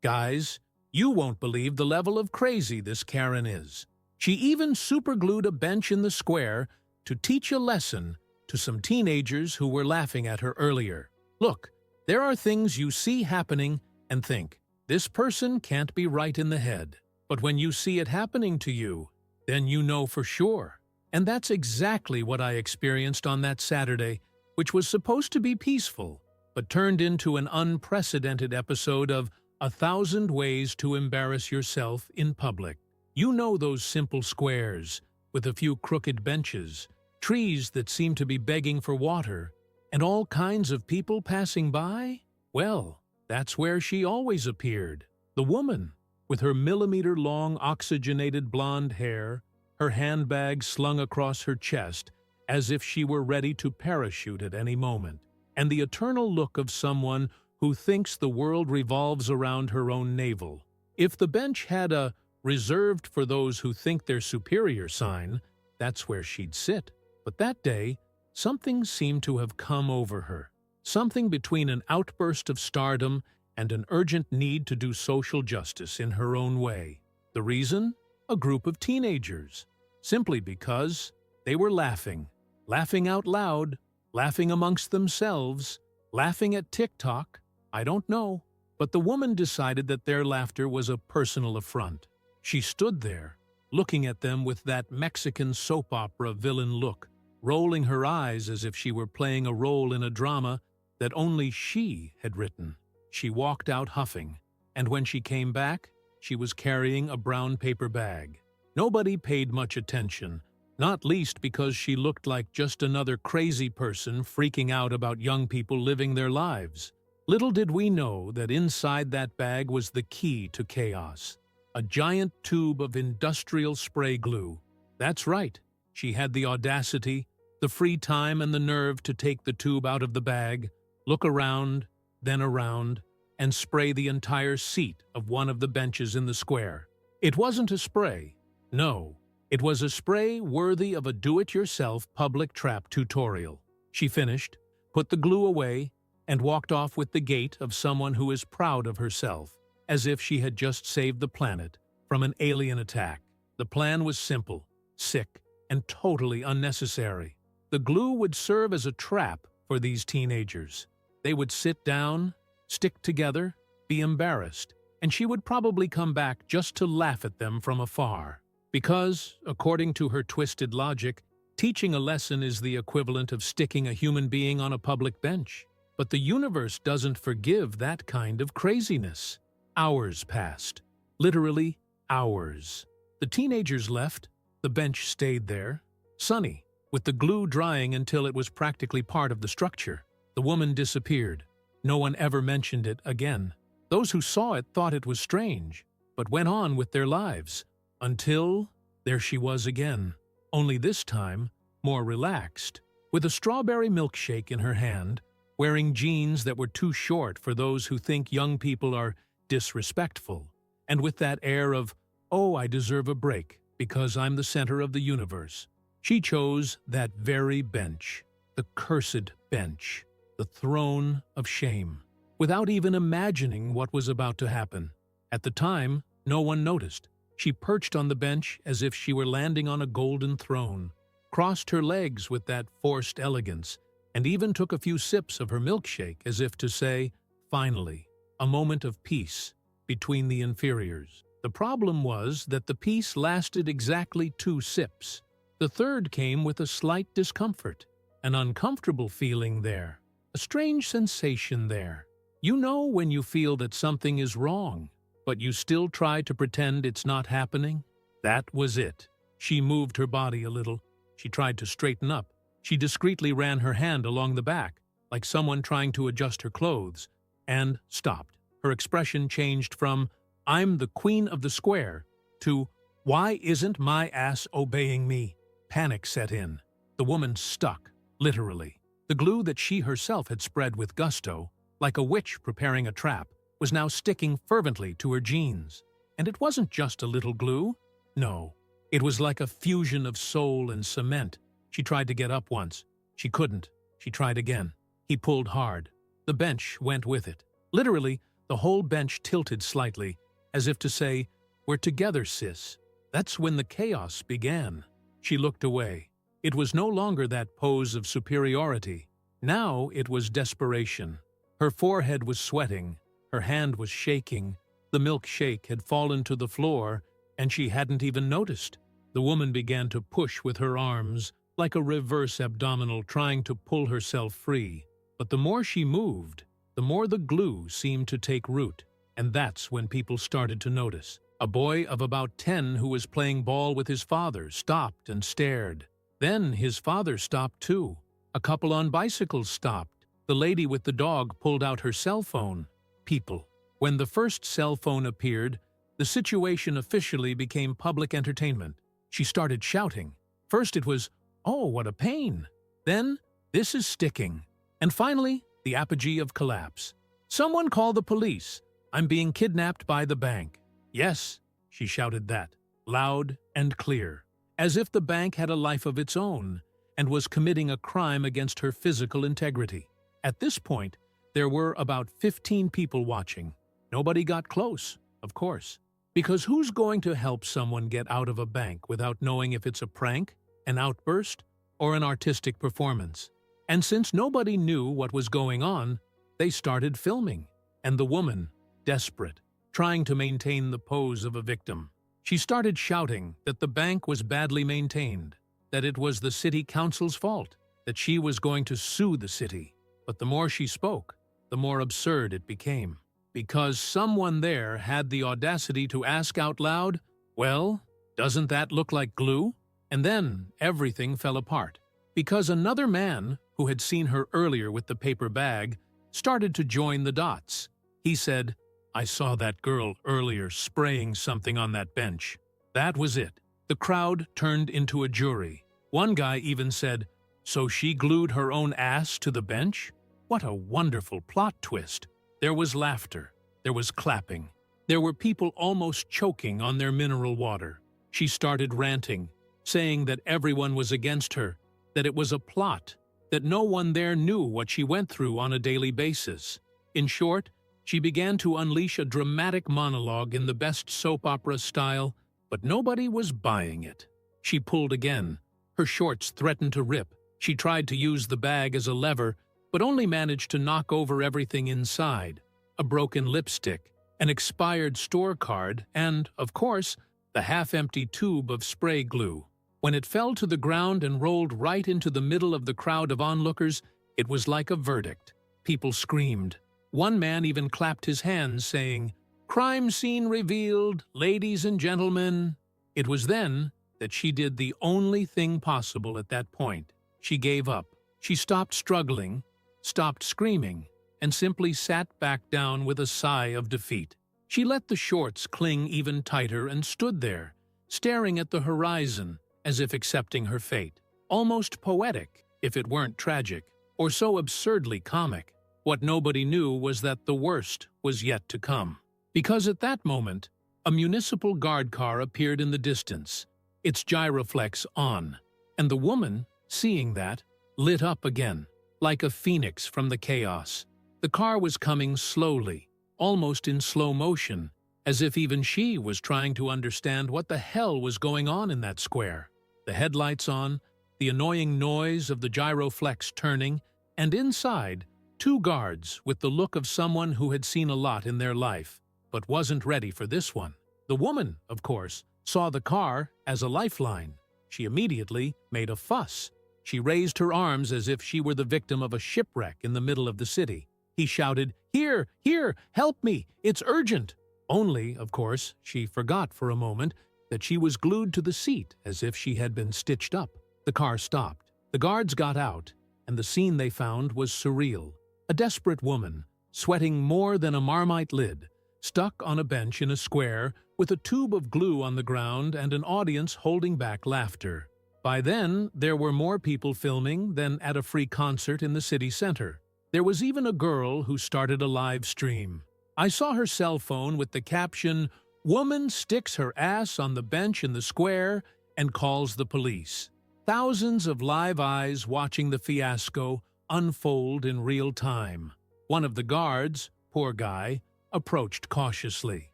Guys, you won't believe the level of crazy this Karen is. She even superglued a bench in the square to teach a lesson to some teenagers who were laughing at her earlier. Look, there are things you see happening and think, this person can't be right in the head. But when you see it happening to you, then you know for sure. And that's exactly what I experienced on that Saturday, which was supposed to be peaceful, but turned into an unprecedented episode of 1,000 Ways to Embarrass Yourself in Public. You know those simple squares, with a few crooked benches, trees that seem to be begging for water, and all kinds of people passing by? Well, that's where she always appeared. The woman, with her millimeter-long oxygenated blonde hair, her handbag slung across her chest, as if she were ready to parachute at any moment, and the eternal look of someone who thinks the world revolves around her own navel. If the bench had a "reserved for those who think they're superior" sign, that's where she'd sit. But that day, something seemed to have come over her. Something between an outburst of stardom and an urgent need to do social justice in her own way. The reason? A group of teenagers. Simply because they were laughing. Laughing out loud, laughing amongst themselves, laughing at TikTok. I don't know. But the woman decided that their laughter was a personal affront. She stood there, looking at them with that Mexican soap opera villain look, rolling her eyes as if she were playing a role in a drama that only she had written. She walked out huffing, and when she came back, she was carrying a brown paper bag. Nobody paid much attention, not least because she looked like just another crazy person freaking out about young people living their lives. Little did we know that inside that bag was the key to chaos. A giant tube of industrial spray glue. That's right, she had the audacity, the free time and the nerve to take the tube out of the bag, look around, then around, and spray the entire seat of one of the benches in the square. It wasn't a spray. No, it was a spray worthy of a do-it-yourself public trap tutorial. She finished, put the glue away, and walked off with the gait of someone who is proud of herself, as if she had just saved the planet from an alien attack. The plan was simple, sick, and totally unnecessary. The glue would serve as a trap for these teenagers. They would sit down, stick together, be embarrassed, and she would probably come back just to laugh at them from afar. Because, according to her twisted logic, teaching a lesson is the equivalent of sticking a human being on a public bench. But the universe doesn't forgive that kind of craziness. Hours passed. Literally, hours. The teenagers left. The bench stayed there, sunny, with the glue drying until it was practically part of the structure. The woman disappeared. No one ever mentioned it again. Those who saw it thought it was strange, but went on with their lives. Until there she was again, only this time more relaxed, with a strawberry milkshake in her hand, wearing jeans that were too short for those who think young people are disrespectful, and with that air of, "Oh, I deserve a break because I'm the center of the universe." She chose that very bench, the cursed bench, the throne of shame, without even imagining what was about to happen. At the time, no one noticed. She perched on the bench as if she were landing on a golden throne, crossed her legs with that forced elegance, and even took a few sips of her milkshake as if to say, finally, a moment of peace between the inferiors. The problem was that the peace lasted exactly 2 sips. The third came with a slight discomfort, an uncomfortable feeling there, a strange sensation there. You know when you feel that something is wrong, but you still try to pretend it's not happening? That was it. She moved her body a little. She tried to straighten up. She discreetly ran her hand along the back, like someone trying to adjust her clothes, and stopped. Her expression changed from, "I'm the queen of the square," to, "Why isn't my ass obeying me?" Panic set in. The woman stuck, literally. The glue that she herself had spread with gusto, like a witch preparing a trap, was now sticking fervently to her jeans. And it wasn't just a little glue. No, it was like a fusion of soul and cement. She tried to get up once. She couldn't. She tried again. He pulled hard. The bench went with it. Literally, The whole bench tilted slightly, as if to say, "We're together, sis." That's when the chaos began. She looked away. It was no longer that pose of superiority. Now it was desperation. Her forehead was sweating, her hand was shaking, the milkshake had fallen to the floor, and she hadn't even noticed. The woman began to push with her arms, like a reverse abdominal trying to pull herself free. But the more she moved, the more the glue seemed to take root. And that's when people started to notice. A boy of about 10 who was playing ball with his father stopped and stared. Then his father stopped too. A couple on bicycles stopped. The lady with the dog pulled out her cell phone. People. When the first cell phone appeared, the situation officially became public entertainment. She started shouting. First it was, "Oh, what a pain!" Then, "This is sticking." And finally, the apogee of collapse. "Someone call the police. I'm being kidnapped by the bank." "Yes," she shouted that, loud and clear, as if the bank had a life of its own and was committing a crime against her physical integrity. At this point, there were about 15 people watching. Nobody got close, of course, because who's going to help someone get out of a bank without knowing if it's a prank, an outburst, or an artistic performance? And since nobody knew what was going on, they started filming, and the woman, desperate, trying to maintain the pose of a victim. She started shouting that the bank was badly maintained, that it was the city council's fault, that she was going to sue the city. But the more she spoke, the more absurd it became. Because someone there had the audacity to ask out loud, "Well, doesn't that look like glue?" And then everything fell apart. Because another man, who had seen her earlier with the paper bag, started to join the dots. He said, "I saw that girl earlier spraying something on that bench." That was it. The crowd turned into a jury. One guy even said, "So she glued her own ass to the bench?" What a wonderful plot twist. There was laughter. There was clapping. There were people almost choking on their mineral water. She started ranting, saying that everyone was against her, that it was a plot, that no one there knew what she went through on a daily basis. In short, she began to unleash a dramatic monologue in the best soap opera style, but nobody was buying it. She pulled again. Her shorts threatened to rip. She tried to use the bag as a lever, but only managed to knock over everything inside. A broken lipstick, an expired store card, and, of course, the half-empty tube of spray glue. When it fell to the ground and rolled right into the middle of the crowd of onlookers, it was like a verdict. People screamed. One man even clapped his hands, saying, "Crime scene revealed, ladies and gentlemen." It was then that she did the only thing possible at that point. She gave up. She stopped struggling, stopped screaming, and simply sat back down with a sigh of defeat. She let the shorts cling even tighter and stood there, staring at the horizon, as if accepting her fate. Almost poetic, if it weren't tragic, or so absurdly comic. What nobody knew was that the worst was yet to come. Because at that moment, a municipal guard car appeared in the distance, its gyroflex on, and the woman, seeing that, lit up again, like a phoenix from the chaos. The car was coming slowly, almost in slow motion, as if even she was trying to understand what the hell was going on in that square. The headlights on, the annoying noise of the gyroflex turning, and inside, 2 guards with the look of someone who had seen a lot in their life, but wasn't ready for this one. The woman, of course, saw the car as a lifeline. She immediately made a fuss. She raised her arms as if she were the victim of a shipwreck in the middle of the city. He shouted, "Here, here, help me, it's urgent!" Only, of course, she forgot for a moment that she was glued to the seat as if she had been stitched up. The car stopped. The guards got out, and the scene they found was surreal. A desperate woman, sweating more than a Marmite lid, stuck on a bench in a square with a tube of glue on the ground and an audience holding back laughter. By then, there were more people filming than at a free concert in the city center. There was even a girl who started a live stream. I saw her cell phone with the caption, "Woman sticks her ass on the bench in the square and calls the police." Thousands of live eyes watching the fiasco unfold in real time. One of the guards, poor guy, approached cautiously.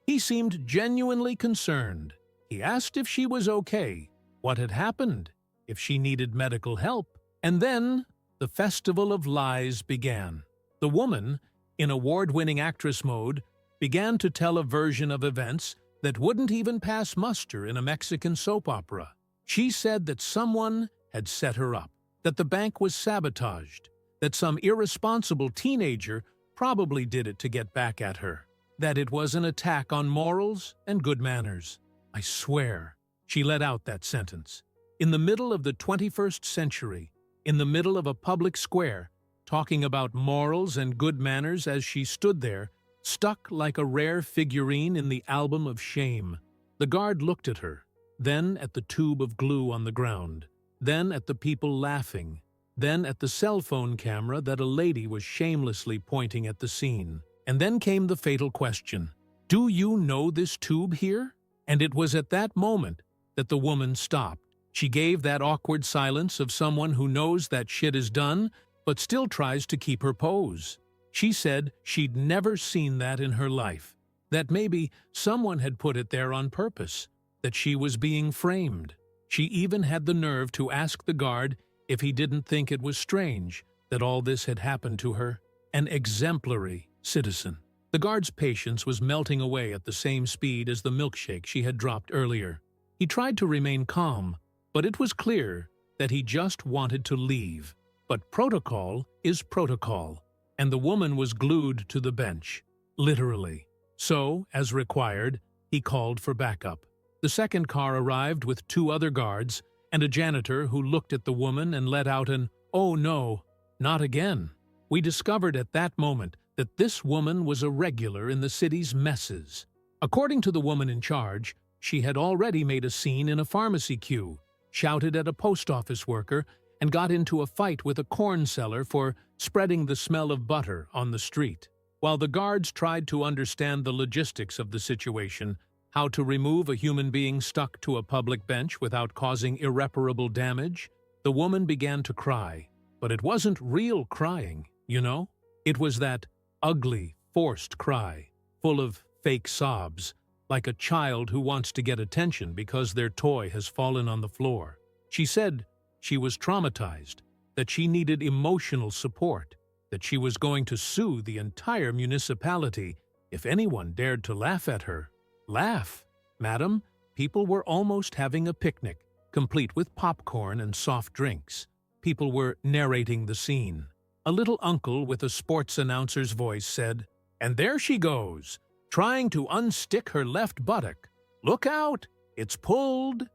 He seemed genuinely concerned. He asked if she was okay, what had happened, if she needed medical help. And then the festival of lies began. The woman, in award-winning actress mode, began to tell a version of events that wouldn't even pass muster in a Mexican soap opera. She said that someone had set her up, that the bank was sabotaged, that some irresponsible teenager probably did it to get back at her, that it was an attack on morals and good manners. I swear, she let out that sentence. In the middle of the 21st century, in the middle of a public square, talking about morals and good manners as she stood there, stuck like a rare figurine in the album of shame. The guard looked at her, then at the tube of glue on the ground, then at the people laughing, then at the cell phone camera that a lady was shamelessly pointing at the scene. And then came the fatal question, "Do you know this tube here?" And it was at that moment that the woman stopped. She gave that awkward silence of someone who knows that shit is done, but still tries to keep her pose. She said she'd never seen that in her life, that maybe someone had put it there on purpose, that she was being framed. She even had the nerve to ask the guard if he didn't think it was strange that all this had happened to her. An exemplary citizen. The guard's patience was melting away at the same speed as the milkshake she had dropped earlier. He tried to remain calm, but it was clear that he just wanted to leave. But protocol is protocol, and the woman was glued to the bench, literally. So, as required, he called for backup. The second car arrived with 2 other guards and a janitor who looked at the woman and let out an, "Oh no, not again." We discovered at that moment that this woman was a regular in the city's messes. According to the woman in charge, she had already made a scene in a pharmacy queue, shouted at a post office worker, and got into a fight with a corn seller for spreading the smell of butter on the street. While the guards tried to understand the logistics of the situation, how to remove a human being stuck to a public bench without causing irreparable damage, the woman began to cry. But it wasn't real crying, you know? It was that ugly, forced cry, full of fake sobs, like a child who wants to get attention because their toy has fallen on the floor. She said she was traumatized, that she needed emotional support, that she was going to sue the entire municipality if anyone dared to laugh at her. Laugh, madam. People were almost having a picnic, complete with popcorn and soft drinks. People were narrating the scene. A little uncle with a sports announcer's voice said, "And there she goes, trying to unstick her left buttock. Look out! It's pulled,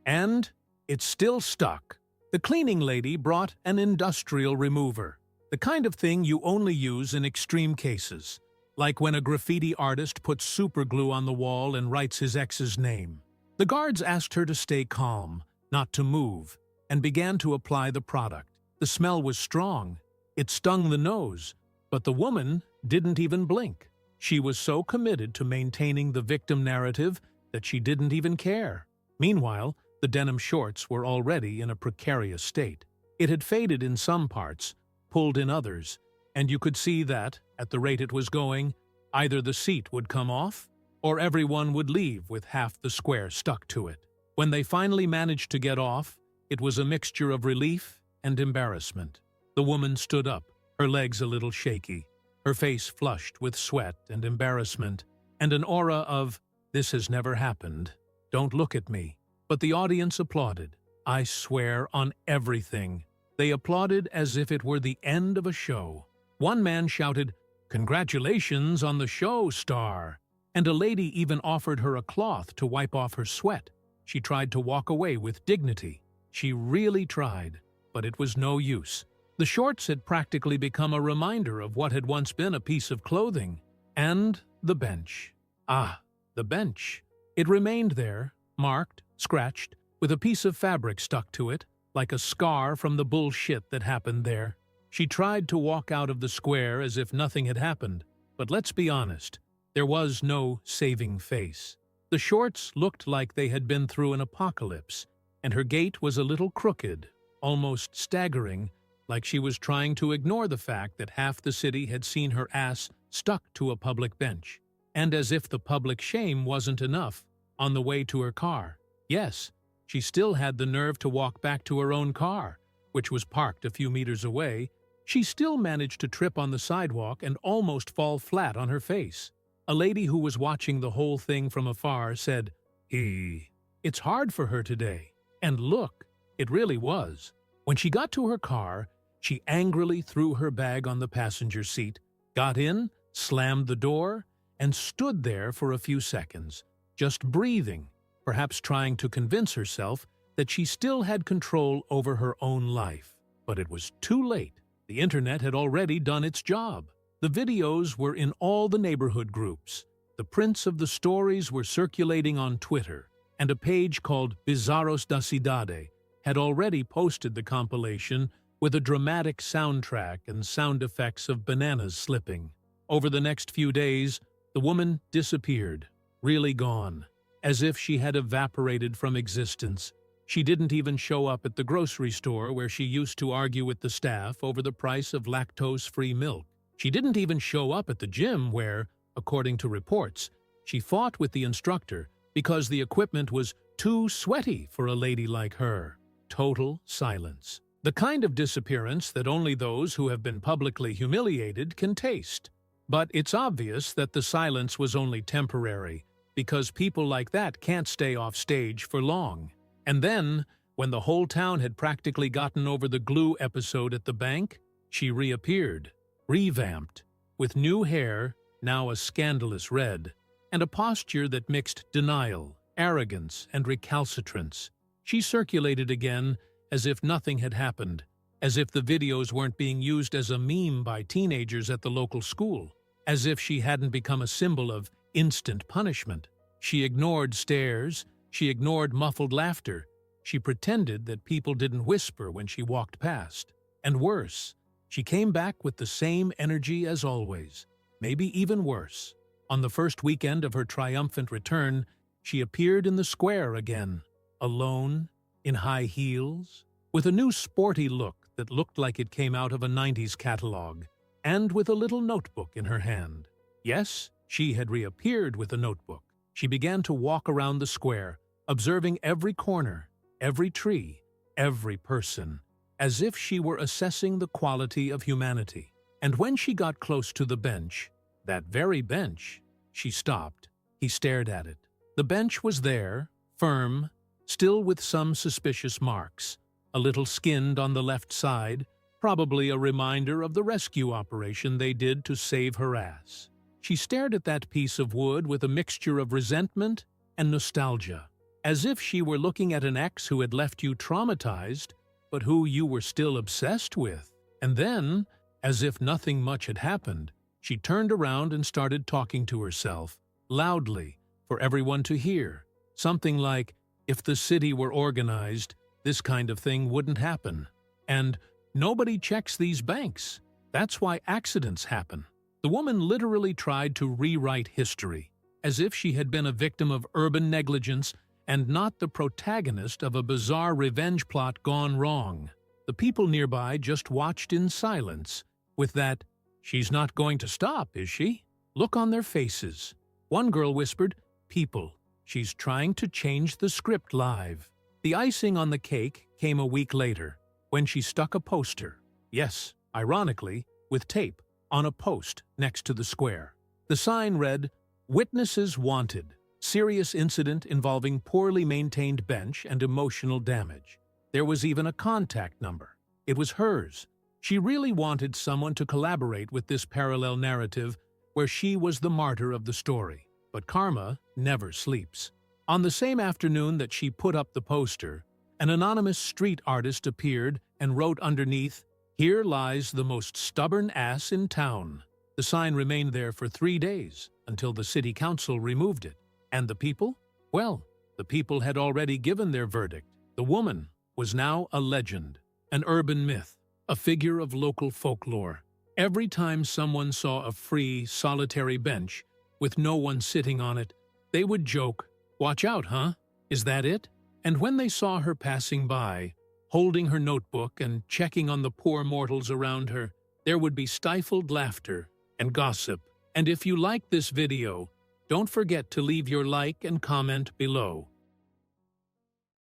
and it's still stuck." The cleaning lady brought an industrial remover, the kind of thing you only use in extreme cases, like when a graffiti artist puts superglue on the wall and writes his ex's name. The guards asked her to stay calm, not to move, and began to apply the product. The smell was strong. It stung the nose, but the woman didn't even blink. She was so committed to maintaining the victim narrative that she didn't even care. Meanwhile, the denim shorts were already in a precarious state. It had faded in some parts, pulled in others, and you could see that, at the rate it was going, either the seat would come off, or everyone would leave with half the square stuck to it. When they finally managed to get off, it was a mixture of relief and embarrassment. The woman stood up, her legs a little shaky, her face flushed with sweat and embarrassment, and an aura of, "This has never happened. Don't look at me." But the audience applauded. I swear on everything. They applauded as if it were the end of a show. One man shouted, "Congratulations on the show, star!" And a lady even offered her a cloth to wipe off her sweat. She tried to walk away with dignity. She really tried, but it was no use. The shorts had practically become a reminder of what had once been a piece of clothing. And the bench. Ah, the bench. It remained there, marked, scratched, with a piece of fabric stuck to it, like a scar from the bullshit that happened there. She tried to walk out of the square as if nothing had happened, but let's be honest, there was no saving face. The shorts looked like they had been through an apocalypse, and her gait was a little crooked, almost staggering, like she was trying to ignore the fact that half the city had seen her ass stuck to a public bench. And as if the public shame wasn't enough, on the way to her car, yes, she still had the nerve to walk back to her own car, which was parked a few meters away. She still managed to trip on the sidewalk and almost fall flat on her face. A lady who was watching the whole thing from afar said, It's hard for her today." And look, it really was. When she got to her car, she angrily threw her bag on the passenger seat, got in, slammed the door, and stood there for a few seconds, just breathing, perhaps trying to convince herself that she still had control over her own life. But it was too late. The internet had already done its job. The videos were in all the neighborhood groups. The prints of the stories were circulating on Twitter, and a page called Bizarros da Cidade had already posted the compilation with a dramatic soundtrack and sound effects of bananas slipping. Over the next few days, the woman disappeared, really gone, as if she had evaporated from existence. She didn't even show up at the grocery store where she used to argue with the staff over the price of lactose-free milk. She didn't even show up at the gym where, according to reports, she fought with the instructor because the equipment was too sweaty for a lady like her. Total silence. The kind of disappearance that only those who have been publicly humiliated can taste. But it's obvious that the silence was only temporary, because people like that can't stay off stage for long. And then, when the whole town had practically gotten over the glue episode at the bank, she reappeared, revamped, with new hair, now a scandalous red, and a posture that mixed denial, arrogance, and recalcitrance. She circulated again as if nothing had happened, as if the videos weren't being used as a meme by teenagers at the local school, as if she hadn't become a symbol of instant punishment. She ignored stares, she ignored muffled laughter, she pretended that people didn't whisper when she walked past. And worse, she came back with the same energy as always, maybe even worse. On the first weekend of her triumphant return, she appeared in the square again, alone, in high heels, with a new sporty look that looked like it came out of a 90s catalog, and with a little notebook in her hand. Yes, she had reappeared with a notebook. She began to walk around the square, observing every corner, every tree, every person, as if she were assessing the quality of humanity. And when she got close to the bench, that very bench, she stopped. He stared at it. The bench was there, firm, still with some suspicious marks, a little skinned on the left side, probably a reminder of the rescue operation they did to save her ass. She stared at that piece of wood with a mixture of resentment and nostalgia, as if she were looking at an ex who had left you traumatized, but who you were still obsessed with. And then, as if nothing much had happened, she turned around and started talking to herself, loudly, for everyone to hear. Something like, if the city were organized, this kind of thing wouldn't happen. And nobody checks these banks. That's why accidents happen. The woman literally tried to rewrite history, as if she had been a victim of urban negligence and not the protagonist of a bizarre revenge plot gone wrong. The people nearby just watched in silence, with that, "She's not going to stop, is she?" look on their faces. One girl whispered, "People, she's trying to change the script live." The icing on the cake came a week later, when she stuck a poster, yes, ironically, with tape, on a post next to the square. The sign read, "Witnesses wanted. Serious incident involving poorly maintained bench and emotional damage." There was even a contact number. It was hers. She really wanted someone to collaborate with this parallel narrative where she was the martyr of the story. But karma never sleeps. On the same afternoon that she put up the poster, an anonymous street artist appeared and wrote underneath, "Here lies the most stubborn ass in town." The sign remained there for 3 days, until the city council removed it. And the people? Well, the people had already given their verdict. The woman was now a legend, an urban myth, a figure of local folklore. Every time someone saw a free, solitary bench with no one sitting on it, they would joke, "Watch out, huh? Is that it?" And when they saw her passing by, holding her notebook and checking on the poor mortals around her, there would be stifled laughter and gossip And if you liked this video, don't forget to leave your like and comment below.